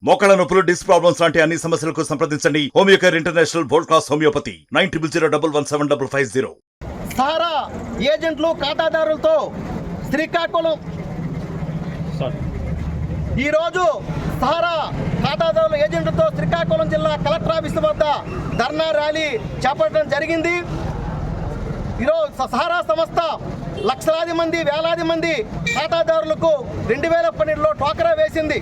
మోకాళ్ళ నొప్పులు, disc problems లాంటి అన్ని సమస్యలకు సంప్రదించండి Homeocare international world class homeopathy 90011750. సారా ఏజెంట్లు ఖాతాదారులతో శ్రీకాకుళం ఈరోజు సారా ఖాతాదారుల ఏజెంట్లతో శ్రీకాకుళం జిల్లా కలెక్టర్ ఆఫీసు వద్ద ధర్నా ర్యాలీ చేపట్టడం జరిగింది. ఈరోజు సారా సంస్థ లక్షలాది మంది, వేలాది మంది ఖాతాదారులకు 2012లో టోకరా వేసింది.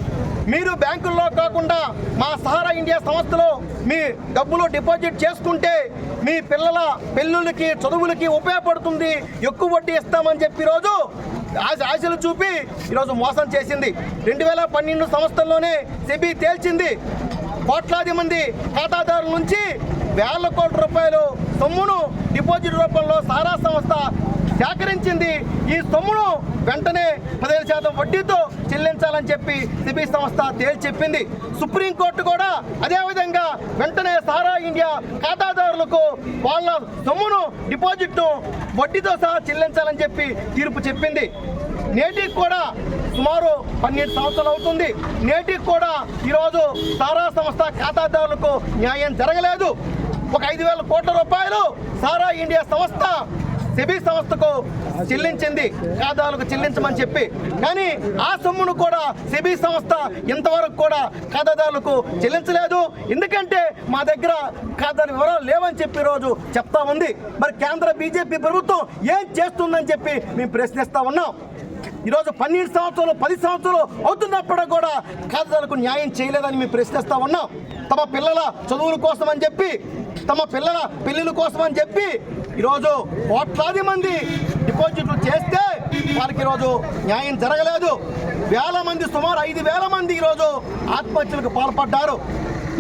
మీరు బ్యాంకుల్లో కాకుండా మా సహారా ఇండియా సంస్థలో మీ డబ్బులు డిపాజిట్ చేసుకుంటే మీ పిల్లల పెళ్ళిళ్ళకి, చదువులకి ఉపయోగపడుతుంది, ఎక్కువ వడ్డీ ఇస్తామని చెప్పి ఈరోజు ఆశలు చూపి ఈరోజు మోసం చేసింది. 2012 సంవత్సరంలోనే సెబీ తేల్చింది. కోట్లాది మంది ఖాతాదారుల నుంచి వేల కోట్ల రూపాయలు సొమ్మును డిపాజిట్ రూపంలో సారా సంస్థ సేకరించింది. ఈ సొమ్మును వెంటనే 15% వడ్డీతో చెల్లించాలని చెప్పి సెబీ సంస్థ తేల్చెప్పింది. సుప్రీంకోర్టు కూడా అదేవిధంగా వెంటనే సారా ఇండియా ఖాతాదారులకు వాళ్ళ సొమ్మును డిపాజిట్ను వడ్డీతో సహా చెల్లించాలని చెప్పి తీర్పు చెప్పింది. నేటికి కూడా సుమారు 12 సంవత్సరాలు అవుతుంది. నేటికి కూడా ఈరోజు సారా సంస్థ ఖాతాదారులకు న్యాయం జరగలేదు. ఒక 5,000 కోట్ల రూపాయలు సారా ఇండియా సంస్థ సెబీ సంస్థకు చెల్లించింది, ఖాతాలకు చెల్లించమని చెప్పి. కానీ ఆ సొమ్మును కూడా సెబీ సంస్థ ఇంతవరకు కూడా ఖాతాదారులకు చెల్లించలేదు. ఎందుకంటే మా దగ్గర ఖాతాల వివరాలు లేవని చెప్పి రోజు చెప్తా ఉంది. మరి కేంద్ర బీజేపీ ప్రభుత్వం ఏం చేస్తుందని చెప్పి మేము ప్రశ్నిస్తా ఉన్నాం. ఈరోజు 12 సంవత్సరాలు, 10 సంవత్సరాలు అవుతున్నప్పుడు కూడా ఖాతాదారులకు న్యాయం చేయలేదని మేము ప్రశ్నిస్తా ఉన్నాం. తమ పిల్లల చదువుల కోసం అని చెప్పి, తమ పిల్లల పెళ్లిళ్ళ కోసం అని చెప్పి ఈరోజు కోట్లాది మంది డిపాజిట్లు చేస్తే వారికి ఈరోజు న్యాయం జరగలేదు. వేల మంది, సుమారు 5,000 మంది ఈరోజు ఆత్మహత్యలకు పాల్పడ్డారు.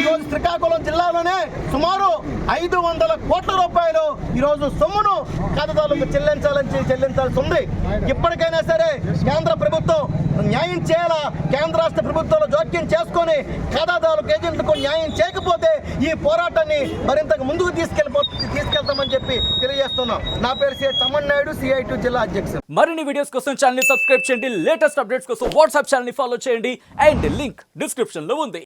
ఈరోజు శ్రీకాకుళం జిల్లాలోనే సుమారు 500 కోట్ల రూపాయలు ఈరోజు సొమ్మును ఖాతాదారులకు చెల్లించాల్సి ఉంది. ఇప్పటికైనా సరే కేంద్ర ప్రభుత్వం న్యాయం చేయాలా. కేంద్ర రాష్ట్ర ప్రభుత్వాలు జోక్యం చేసుకొని ఖాతాదారులకు, ఏజెంట్లకు న్యాయం చేయకపోతే ఈ పోరాటాన్ని మరింత ముందుకు తీసుకెళ్తామని చెప్పి తెలియజేస్తున్నాం. నా పేరు సి తమ్మన్నాయుడు, CI2 జిల్లా అధ్యక్షుడు. మరిన్ని వీడియోస్ కోసం ఛానల్ ని సబ్స్క్రైబ్ చేయండి. లేటెస్ట్ అప్డేట్స్ కోసం వాట్సాప్ ఛానల్ ని ఫాలో చేయండి. అండ్ లింక్ డిస్క్రిప్షన్ లో ఉంది.